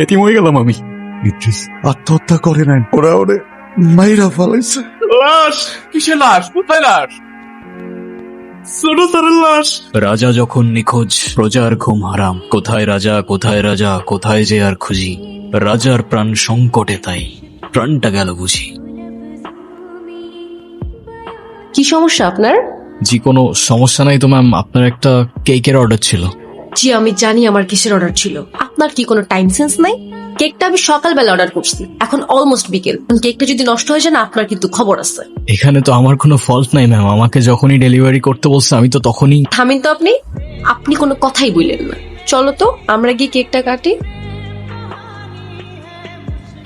এতিম হয়ে গেলাম আমি। ইদ্রিস আত্মহত্যা করে নাই, ওরা ওরে মাইরা ফেলাইছে। লাশ? কিসের লাশ? কোথায় লাশ? ছোট স্যারের লাশ। রাজা যখন নিখোঁজ, প্রজার ঘুম হারাম। কোথায় রাজা, কোথায় রাজা, কোথায় যে আর খুঁজি। রাজার প্রাণ সংকটে, তাই প্রাণটা গেল বুঝি। কি সমস্যা আপনার? জি কোনো সমস্যা নাই তো ম্যাম, আপনার একটা কেকের অর্ডার ছিল। জি আমি জানি আমার কিসের অর্ডার ছিল। আপনার কি কোনো টাইম সেন্স নাই? কেকটা আমি সকালবেলা অর্ডার করছি, এখন অলমোস্ট বিকেল। কেকটা যদি নষ্ট হয়ে যায় না, আপনার কিন্তু খবর আছে। এখানে তো আমার কোনো ফল্ট নাই ম্যাম, আমাকে যখনই ডেলিভারি করতে বলছে আমি তো তখনই। থামিন তো আপনি, আপনি কোনো কথাই বললেন না। চলো তো আমরা গিয়ে কেকটা কাটি।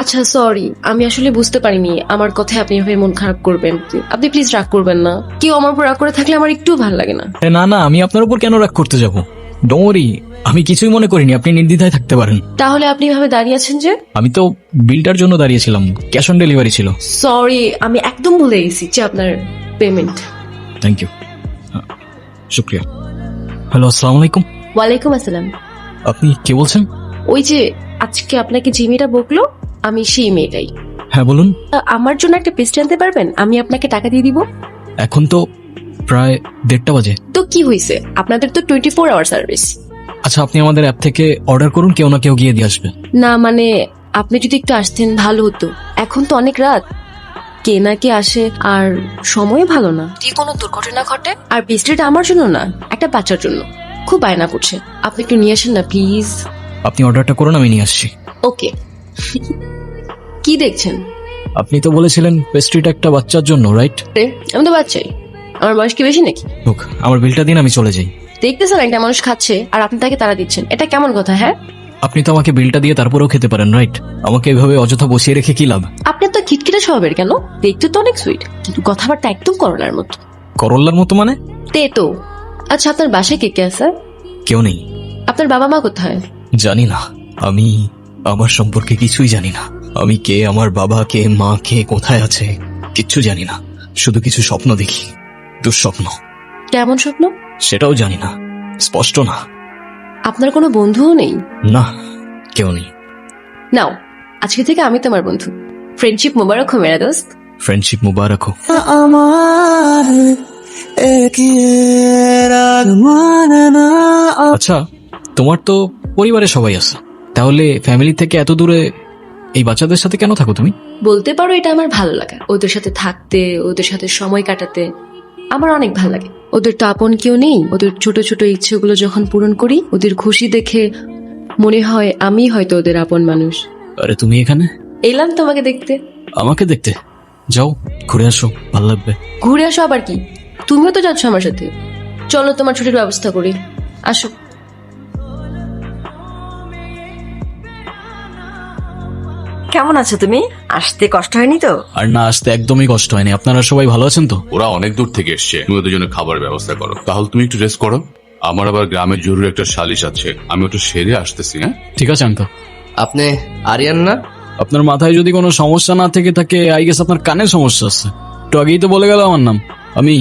আচ্ছা সরি, আমি আসলে বুঝতে পারিনি আমার কথায় আপনি এভাবে মন খারাপ করবেন। আপনি প্লিজ রাগ করবেন না। কেউ আমার উপর রাগ করে থাকলে আমার একটু ভালো লাগে না। না না, আমি আপনার উপর কেন রাগ করতে যাব? ডোন্ট ওয়ারি, আমি কিছুই মনে করিনি, আপনি নির্দ্বিধায় থাকতে পারেন। তাহলে আপনি এভাবে দাঁড়িয়ে আছেন যে? আমি তো বিলটার জন্য দাঁড়িয়েছিলাম, ক্যাশ অন ডেলিভারি ছিল। সরি, আমি একদম ভুলে গেছি যে আপনার পেমেন্ট। থ্যাংক ইউ, শুক্রিয়া। হ্যালো, আসসালামু আলাইকুম। ওয়ালাইকুম আসসালাম। আপনি কে বলছেন? ওই যে আজকে আপনাকে যে মেয়েটা বকলো, আমি সেই মেয়েটাই। হ্যাঁ বলুন। আমার জন্য একটা পেস্ট্রি আনতে পারবেন? আমি আপনাকে টাকা দিয়ে দিব। এখন তো প্রায় 1:30 বাজে। তো কি হয়েছে, আপনাদের তো 24 আওয়ার সার্ভিস। আচ্ছা আপনি আমাদের অ্যাপ থেকে অর্ডার করুন, কেউ না কেউ গিয়ে দিয়ে আসবে। না মানে আপনি যদি একটু আসতেন ভালো হতো। এখন তো অনেক রাত, কে না কে আসে, আর সময় ভালো না, কি কোনো দুর্ঘটনা ঘটে। আর পেস্ট্রিটা আমার জন্য না, একটা বাচ্চার জন্য। খুব বায়না করছে, আপনি একটু নিয়ে আসেন না প্লিজ। আপনি অর্ডারটা করুন, আমি নিয়ে আসছি। ওকে। কি দেখছেন? আপনি তো বলেছিলেন পেস্ট্রিটা একটা বাচ্চার জন্য, রাইট? আমি তো বাচ্চাই, আমার বয়স কি বেশি নাকি? হোক, আমার বিলটা দিন, আমি চলে যাই। দেখতেছেন একটা মানুষ খাচ্ছে আর আপনি তাকে তাড়া দিচ্ছেন, এটা কেমন কথা? হ্যাঁ, আপনি তো আমাকে বিলটা দিয়ে তারপরেও খেতে পারেন, রাইট? আমাকে এভাবে অযথা বসিয়ে রেখে কি লাভ? আপনি তো খিটখিটে স্বভাবের কেন? দেখতে তো অনেক সুইট, কিন্তু কথাবার্তা একদম করলার মতো। করল্লার মতো মানে? তে তো। আচ্ছা আপনার বাসায় কে কে আছে? কেউ নেই। আপনার বাবা মা কোথায়? জানি না, আমি আমার সম্পর্কে কিছুই জানি না। আমি কে, আমার বাবা কে, মা কে, কোথায় আছে, কিচ্ছু জানি না। শুধু কিছু স্বপ্ন দেখি, দুঃস্বপ্ন। কেমন স্বপ্ন? সেটাও জানি না, স্পষ্ট না। আপনার কোনো বন্ধুও নেই? না, কেউ নেই। নাও, আজকে থেকে আমি তোমার বন্ধু। ফ্রেন্ডশিপ মোবারক হো মেরা দোস্ত। ফ্রেন্ডশিপ মুবারক হোক। আচ্ছা, তোমার তো পরিবারে সবাই আছে, তাহলে ফ্যামিলি থেকে এত দূরে এই বাচ্চাদের সাথে কেন থাকো তুমি? বলতে পারো এটা আমার ভালো লাগা, ওদের সাথে থাকতে, ওদের সাথে সময় কাটাতে আমার অনেক ভালো লাগে। ওদের তো আপন কেউ নেই, ওদের ছোট ছোট ইচ্ছেগুলো যখন পূরণ করি, ওদের খুশি দেখে মনে হয় আমি হয়তো ওদের আপন মানুষ। আরে তুমি এখানে? এলাম তোমাকে দেখতে। আমাকে দেখতে? যাও ঘুরে আসো, ভালো লাগবে। ঘুরে আসো আবার কি? তুমিও তো যাচ্ছ আমার সাথে। চলো তোমার ছুটির ব্যবস্থা করি, আসো। কেমন আছো তুমি? আসতে কষ্ট হয়নি তো? আর না আসতে একদমই কষ্ট হয়নি। আপনারা সবাই ভালো আছেন তো? ওরা অনেক দূর থেকে এসছে, তুমি ওদের জন্য খাবার ব্যবস্থা করো। তাহলে তুমি একটু রেস্ট করো, আমার আবার গ্রামে জরুরি একটা সালিশ আছে, আমি ওটা সেরে আসতেছি। হ্যাঁ ঠিক আছে আঙ্কেল। আপনি আরিয়ান না? আপনার মাথায় যদি কোনো সমস্যা না থেকে থাকে, আই গেস আপনার কানের সমস্যা আছে। একটু আগেই তো বলে গেল আমার নাম, আমি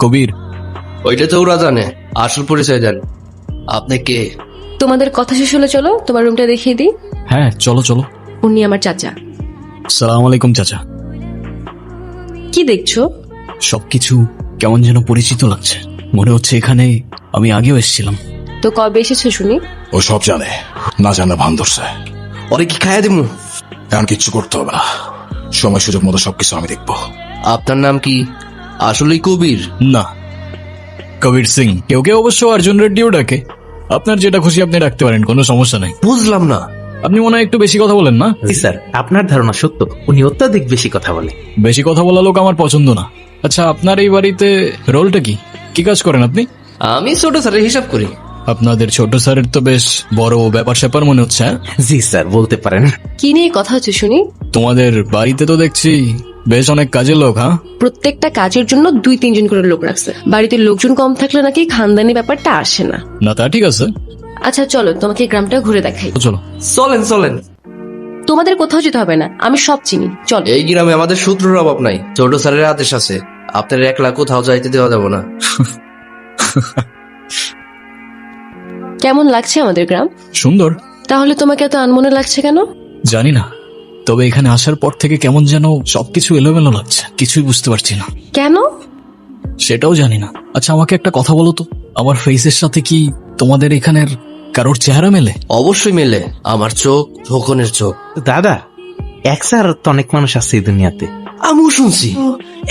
কবির। ওইটা তো ওরা জানে, আসল পরিচয় দেন। আপনি কে? তোমাদের কথা শেষ হলে চলো তোমার রুমটা দেখিয়ে দিই। হ্যাঁ চলো চলো। উনি আমার চাচা। সালাম আলাইকুম চাচা। কি দেখছো? সবকিছু কেমন যেন পরিচিত লাগছে, মনে হচ্ছে এখানে আমি আগেও এসেছিলাম। তো কবে এসেছো শুনি? ও সব জানে, না জানা ভান ধরছে। ওরে কি খাইয়া দিমু? এখন কিচ্ছু করতে হবে না, সময় সুযোগ মতো সবকিছু আমি দেখবো। আপনার নাম কি আসলেই কবির? না, কবির সিং। কেউ কেউ অবশ্য অর্জুন রেড্ডিও ডাকে। আপনার যেটা খুশি আপনি রাখতে পারেন, কোনো সমস্যা নাই। বুঝলাম না। আপনি মনে হয় একটু বেশি কথা বলেন না? জি স্যার, আপনার ধারণা সত্য, উনি অত্যাধিক বেশি কথা বলে। বেশি কথা বলা লোক আমার পছন্দ না। আচ্ছা আপনার এই বাড়িতে রোলটা কি, কি কাজ করেন আপনি? আমি ছোট স্যারের হিসাব করি। আপনাদের ছোট স্যারের তো বেশ বড় ব্যাপার স্যাপার মনে হচ্ছে। হ্যাঁ? জি স্যার, বলতে পারেন। কি নিয়ে কথা হচ্ছে শুনি? তোমাদের বাড়িতে তো দেখছি বেশ অনেক কাজের লোক। হ্যাঁ, প্রত্যেকটা কাজের জন্য 2-3 জন করে লোক রাখছে। বাড়িতে লোকজন কম থাকলে নাকি খানদানি ব্যাপারটা আসে না। না তা ঠিক আছে, আচ্ছা চলো তোমাকে গ্রামটা ঘুরে দেখাই। চলো। চলেন চলেন। তোমাদের কোথাও যেতে হবে না, আমি সব চিনি, চলো। এই গ্রামে আমাদের সূত্রের অভাব নাই, ছোট স্যারের আদেশ আছে। আপনার একলা কোথাও যাইতে দেওয়া যাবে না। কেমন লাগছে আমাদের গ্রাম? সুন্দর, তাহলে তোমাকে এত আনমনে লাগছে কেন? জানি না, তবে এখানে আসার পর থেকে কেমন যেন সবকিছু এলোমেলো লাগছে, কিছুই বুঝতে পারছি না। কেন? সেটাও জানি না। আচ্ছা আমাকে একটা কথা বলো তো, আমার ফেসের সাথে কি তোমাদের এখানের কারোর চেহারা মেলে? অবশ্যই মেলে, আমার চোখ খোকনের চোখ। দাদা, এক স্যার তো অনেক মানুষ আছে এই দুনিয়াতে। আমিও শুনছি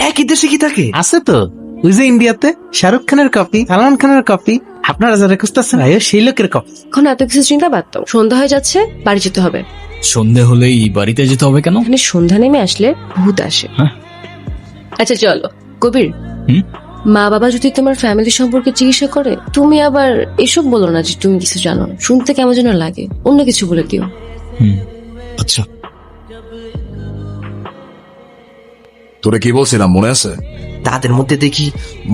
একই দেশে কি থাকে। আছে তো, ওই যে ইন্ডিয়াতে শাহরুখ খানের কপি, সালমান খানের কপি, আপনারা যারা খুঁজতেছেন সেই লোকের কপি। এখন এত কিছু চিন্তা বাদ দাও, সন্ধ্যা হয়ে যাচ্ছে, বাড়ি যেতে হবে। সন্ধে হলেই বাড়িতে যেতে হবে কেন? এখানে সন্ধ্যা নেমে আসলে ভূত আসে। হ্যাঁ? আচ্ছা চলো। কবির, হুম? মা বাবা যদি তোমার ফ্যামিলি সম্পর্কে জিজ্ঞাসা করে, তুমি আবার এসব বলো না যে তুমি কিছু জানো না। শুনতে কেমন যেন লাগে, অন্য কিছু বলে দিও। আচ্ছা তোরে কি বলছিলাম মনে আছে? তাদের মধ্যে দেখি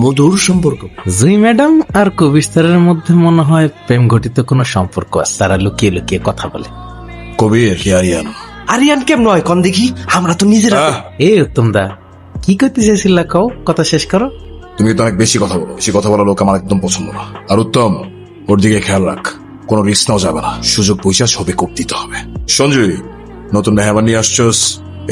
মধুর সম্পর্ক। জুই ম্যাডাম আর কবির স্যারের মধ্যে মনে হয় প্রেম ঘটিত কোনো সম্পর্ক আছে, তারা লুকিয়ে লুকিয়ে কথা বলে। কবির কি আরিয়ান? আরিয়ান কেম নয় কন দেখি, আমরা তো নিজেরা। এ উত্তম দা, কি করতে চাইছিল কও, কথা শেষ করো। তুমি তো অনেক বেশি কথা বলো, বেশি কথা বলা লোক আমার একদম পছন্দ না। আর উত্তম, ওর দিকে খেয়াল রাখ, কোনো রিস্ক নাও যাবে না, সুযোগ পয়সা সবে কোপ দিতে হবে। সঞ্জয়, নতুন মেহমান নিয়ে আসছস,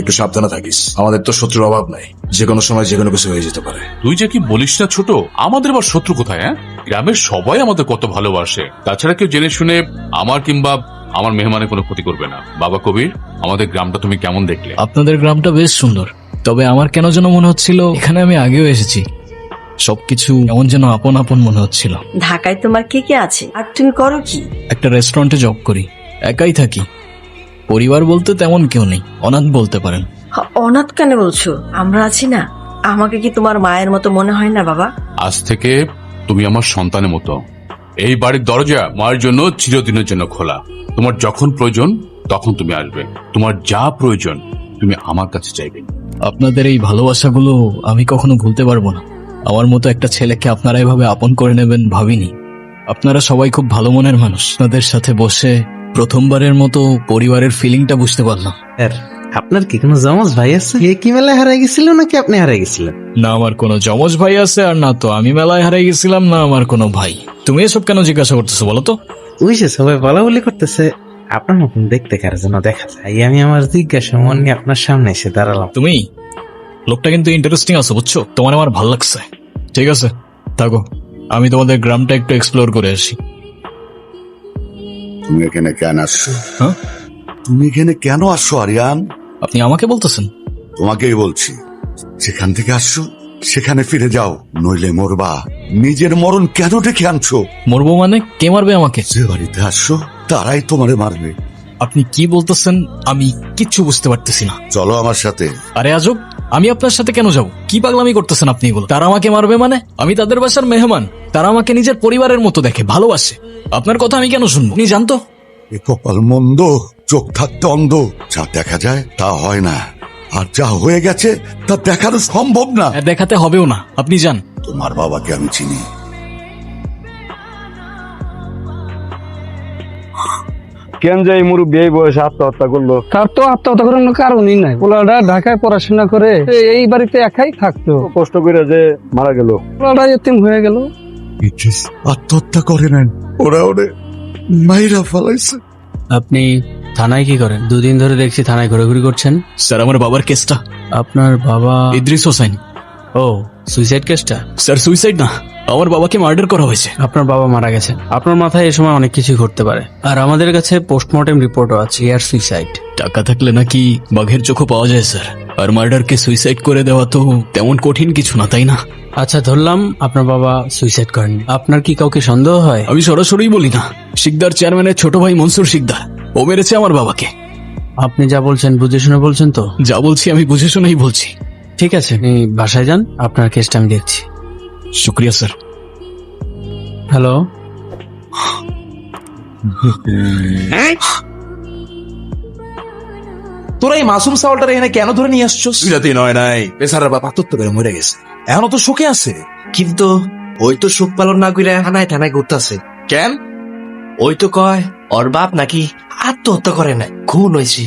একটু সাবধানে থাকিস। আমাদের তো শত্রুর অভাব নাই, যে কোনো সময় যে কোনো কিছু হয়ে যেতে পারে। তুই যে কি বলিস না ছোট, আমাদের আবার শত্রু কোথায়? হ্যাঁ, গ্রামের সবাই আমাদের কত ভালোবাসে। তাছাড়া কেউ জেনে শুনে আমার কিংবা আমার মেহমানের কোনো ক্ষতি করবে না। বাবা কবির, আমাদের গ্রামটা তুমি কেমন দেখলে? আপনাদের গ্রামটা বেশ সুন্দর, তবে আমার কেন যেন মনে হচ্ছিল এখানে আমি আগেও এসেছি। সবকিছু এমন যেন আপন আপন মনে হচ্ছিল। ঢাকায় তোমার কে কে আছে আর তুমি করো কি? একটা রেস্টুরেন্টে জব করি, একাই থাকি। পরিবার বলতে তেমন কেউ নেই, অনাথ বলতে পারেন। অনাথ কেন বলছো? আমরা আছি না। আমাকে কি তোমার মায়ের মতো মনে হয় না বাবা? আজ থেকে তুমি আমার সন্তানের মতো। এই বাড়ির দরজা মায়ের জন্য চিরদিনের জন্য খোলা। তোমার যখন প্রয়োজন তখন তুমি আসবে, তোমার যা প্রয়োজন তুমি আমার কাছে চাইবে। আপনাদের এই ভালোবাসাগুলো আমি কখনো ভুলতে পারবো না। আমার মতো একটা ছেলেকে আপনারা এভাবে আপন করে নেবেন ভাবিনি। আপনারা সবাই খুব ভালো মনের মানুষ। আপনাদের সাথে বসে প্রথমবারের মতো পরিবারের ফিলিংটা বুঝতে পারলাম। স্যার, আপনার কি কোনো জমজ ভাই আছে? এ কি মেলায় হারাই গেছিল নাকি আপনি হারাই গেছিলেন? না আমার কোনো যমজ ভাই আছে, আর না তো আমি মেলায় হারাই গেছিলাম, না আমার কোনো ভাই। তুমি এসব কেন জিজ্ঞাসা করতেছো বলো তো? ওই যে সবাই বলাবলি করতেছে, আপনার মতন দেখতে কার জন্য দেখা যায়। আমি আমার জিজ্ঞাসা মন নিয়ে আপনার সামনে এসে দাঁড়ালাম। তুমি লোকটা কিন্তু ইন্টারেস্টিং আছে বুঝছো, তোমার আমার ভাল লাগছে। ঠিক আছে থাকো, আমি তোমাদের গ্রামটা একটু এক্সপ্লোর করে আসি। তুমি এখানে কেন আসছো? হ্যাঁ? তুমি এখানে কেন আসছো আরিয়ান? আপনি আমাকে বলতেছেন? তোমাকেই বলছি, যেখান থেকে আসছো সেখানে ফিরে যাও, নইলে মরবা। নিজের মরণ কেন ডেকে আনছো? মরবো মানে? কে মারবে আমাকে? যে বাড়িতে আসছো তারাই তোমারে মারবে। আপনি কি বলতেছেন আমি কিচ্ছু বুঝতে পারতেছি না। চলো আমার সাথে। আরে আজব, আমি আপনার সাথে কেন যাব? কি পাগলামি করতেছেন আপনি এগুলো? তারা আমাকে মারবে মানে? আমি তাদের বাসার মেহমান, তারা আমাকে নিজের পরিবারের মতো দেখে, ভালোবাসে। আপনার কথা আমি কেন শুনবো? আপনি জানতো এ কপাল মন্দ, চোখ থাকতে অন্ধ। যা দেখা যায় তা হয় না, আর যা হয়ে গেছে তা দেখানো সম্ভব না। দেখাতে হবেও না, আপনি যান। তোমার বাবাকে আমি চিনি। কেন যে এই মুরব্বী এই বয়সে আত্মহত্যা করলো? তার তো আত্মহত্যা করার কারণই নাই। পোলাটা ঢাকায় পড়াশোনা করে এই বাড়িতে একাই থাকতো, কষ্ট করে যে মারা গেল। পোলাটা এতিম হয়ে গেল। আত্মহত্যা করে নেন, ওরা ওরে মাইরা ফেলাইছে। আপনি থানায় কি করেন? দুদিন ধরে দেখছি থানায় ঘোরাঘুরি করছেন। স্যার আমার বাবার কেসটা। আপনার বাবা? ইদ্রিস হোসেন। ও, সুইসাইড কেসটা? স্যার সুইসাইড না, আমার বাবাকে মার্ডার করা হয়েছে। আপনার বাবা মারা গেছেন। আপনার মাথায় এ সময় অনেক কিছু ঘটতে পারে, আর আমাদের কাছে পোস্টমর্টেম রিপোর্টও আছে। Air suicide. টাকা থাকলে নাকি বাঘের চোখও পাওয়া যায় স্যার, আর মার্ডারকে সুইসাইড করে দেওয়া তো তেমন কঠিন কিছু না, তাই না? আচ্ছা ধরলাম আপনার বাবা সুইসাইড করেন, আপনার কি কাউকে সন্দেহ হয়? আমি সরাসরি বলি না, শিকদার চেয়ারম্যানের ছোট ভাই মনসুর শিকদার, ও মেরেছে আমার বাবাকে। আপনি যা বলছেন বুঝে শুনে বলছেন তো? যা বলছি আমি বুঝে শুনেই বলছি। ঠিক আছে, আপনি বাসায় যান, আপনার কেসটা আমি দেখছি। শুক্রিয়া স্যার। হ্যালো, তোরা এই মাসুম সাওয়ালটা এখানে কেন ধরে নিয়ে আসছস? রাতে নয় নাই, পেশারের বাবা আত্মহত্যা করে মরে গেছে, এখনো তো শোকে আছে। কিন্তু ওই তো সুখ পালন না কইরা হানায় থানায় ঘুরতাছে কেন? ওই তো কয় ওর বাপ নাকি আত্মহত্যা করে নাই, খুন হয়েছে।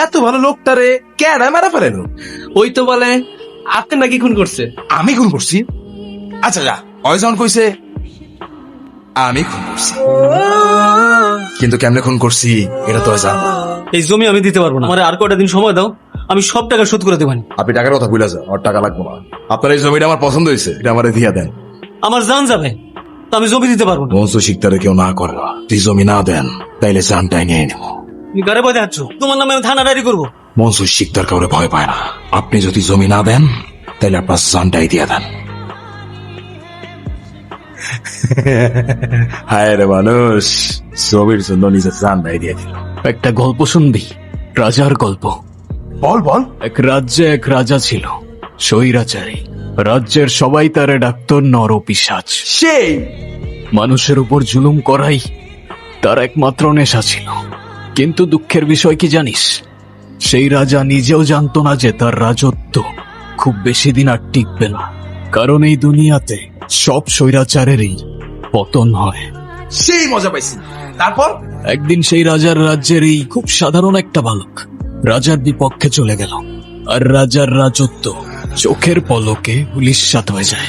এত ভালো লোকটারে কেডা মারা ফেলেন? ওই তো বলে আপনি নাকি খুন করছে। আমি খুন করছি? আচ্ছা যা, ওই যখন কইছে আমি খুন করছি। কিন্তু কেমনে খুন করছি এটা তো আর জান না। এই জমি আমি দিতে পারবো না, আমার আর কয়টা দিন সময় দাও, আমি সব টাকা শোধ করে দেবানি। আপনি টাকার কথা ভুলে যান, আমার টাকা লাগবে না। আপনার এই জমিটা আমার পছন্দ হয়েছে, এটা আমার দিয়া দেন। আমার জান যাবে, তো আমি জমি দিতে পারবো না। মনসুর শিকদারে কেউ না করে না, তুই জমি না দেন তাইলে জানটাই নিয়ে নেব। তুমি গাড়ি বয়ে যাচ্ছ, তোমার নামে আমি থানা ডায়েরি করবো। মনসুর শিকদার কাউরে ভয় পায় না, আপনি যদি জমি না দেন তাইলে আপনার জানটাই দিয়ে দেন। হায় রে মানুষ, জমির জন্য নিজের জানটাই দিয়ে দিল। একটা গল্প শুনবি? রাজার গল্প। বল বল। এক রাজ্যে এক রাজা ছিল, স্বৈরাচারী। রাজ্যের সবাই তারে ডাকত নরপিশাচ। সেই মানুষের উপর জুলুম করাই তার একমাত্র নেশা ছিল। কিন্তু দুঃখের বিষয় কি জানিস? সেই রাজা নিজেও জানতো না যে তার রাজত্ব খুব বেশি দিন আর টিকবে না, কারণ এই দুনিয়াতে সব স্বৈরাচারেরই পতন হয়। সেই মজা পাইছি। তারপর একদিন সেই রাজার রাজ্যের এই খুব সাধারণ একটা বালক রাজার বিপক্ষে চলে গেল, আর রাজার রাজত্ব চোখের পলকে উলিশ্বাত হয়ে যায়।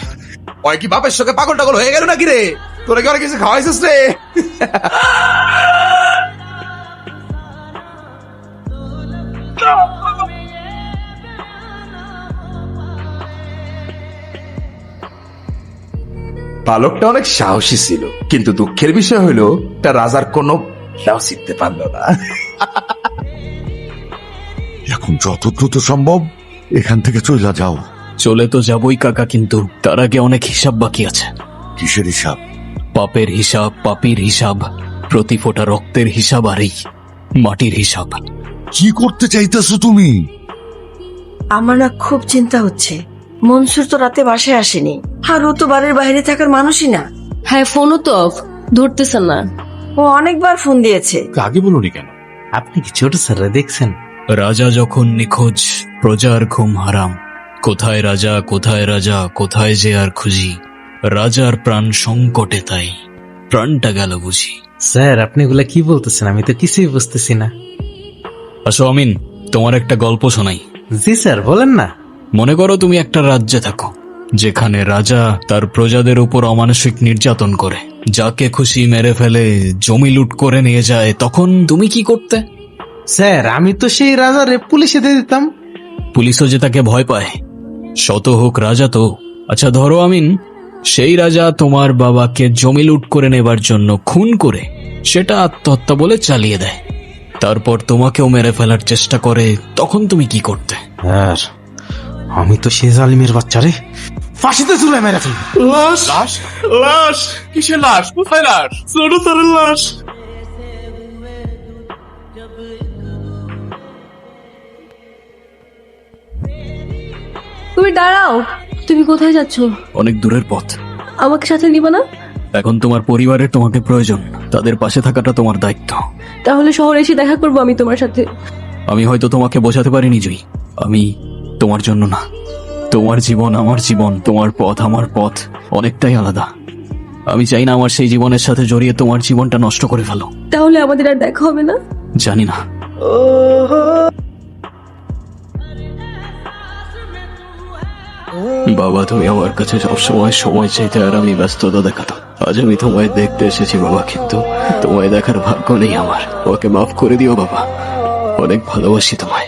ওই কি বাপের সঙ্গে পাগল টাগল হয়ে গেল নাকি রে? তোরা কি অনেক কিছু খাওয়াইছিস রে? বালকটা অনেক সাহসী ছিল, কিন্তু দুঃখের বিষয় হলো তার রাজার কোনো লাউ শিখতে পারল না। এখন যত দ্রুত সম্ভব এখান থেকে চলে যাও। চলে তো যাবই কাকা, কিন্তু তার আগে অনেক হিসাব বাকি আছে। কিসের হিসাব? পাপের হিসাব, পাপীর হিসাব, প্রতি ফোঁটা রক্তের হিসাব, আর এই মাটির হিসাব। কি করতে চাইতেছো তুমি? আমার না খুব চিন্তা হচ্ছে। মনসুর তো রাতে বাসায় আসেনি, আর ও তো বাড়ির বাইরে থাকার মানুষই না। হ্যাঁ, ফোনও তো অফ, ধরতেছে না। ও অনেকবার ফোন দিয়েছে। আগে বলুনি কেন? আপনি কি ছোট স্যাররা দেখছেন? রাজা যখন নিখোঁজ, প্রজার ঘুম হারাম। কোথায় রাজা, কোথায় রাজা, কোথায় যে আর খুঁজি। রাজার প্রাণ সংকটে, তাই প্রাণটা গেল বুঝি। স্যার আপনি এগুলা কি বলতেছেন? আমি তো কিছুই বুঝতেছি না। আসো আমিন, তোমার একটা গল্প শোনাই। জি স্যার, বলেন না। মনে করো তুমি একটা রাজ্যে থাকো, যেখানে রাজা তার প্রজাদের উপর অমানসিক নির্যাতন করে, যাকে খুশি মেরে ফেলে, জমি লুট করে নিয়ে যায়। তখন তুমি কি করতে? স্যার আমি তো সেই রাজারে পুলিশে দিয়ে দিতাম। পুলিশও যে তাকে ভয় পায়, শত হোক রাজা তো। আচ্ছা ধরো আমিন, সেই রাজা তোমার বাবাকে জমি লুট করে নেবার জন্য খুন করে সেটা আত্মহত্যা বলে চালিয়ে দেয়, তারপর তোমাকেও মেরে ফেলার চেষ্টা করে। তখন তুমি কি করতে? স্যার আমি তো সেই জালিমের বাচ্চারে ফাঁসিতে ঝুলে মেরে ফেলি। লাশ লাশ কিসের লাশ? কোথায় লাশ? ছোট ছোটের লাশ। তুমি দাঁড়াও, তুমি কোথায় যাচ্ছ? অনেক দূরের পথ। আমাকে সাথে নিবা না? এখন তোমার পরিবারের তোমাকে প্রয়োজন, তাদের পাশে থাকাটা তোমার দায়িত্ব। তাহলে শহরে এসে দেখা করবো আমি তোমার সাথে। আমি হয়তো তোমাকে বোঝাতে পারিনি জয়ী, আমি তোমার জন্য না। তোমার জীবন আমার জীবন, তোমার পথ আমার পথ অনেকটাই আলাদা। আমি চাই না আমার সেই জীবনের সাথে জড়িয়ে তোমার জীবনটা নষ্ট করে ফেলো। তাহলে আমাদের আর দেখা হবে না? জানি না। বাবা, তুমি আমার কাছে সবসময় সময় চাইতে আর আমি ব্যস্ততা দেখাতাম। আজ আমি তোমায় দেখতে এসেছি বাবা, কিন্তু তোমায় দেখার ভাগ্য নেই আমার। ওকে মাফ করে দিও বাবা, অনেক ভালোবাসি তোমায়।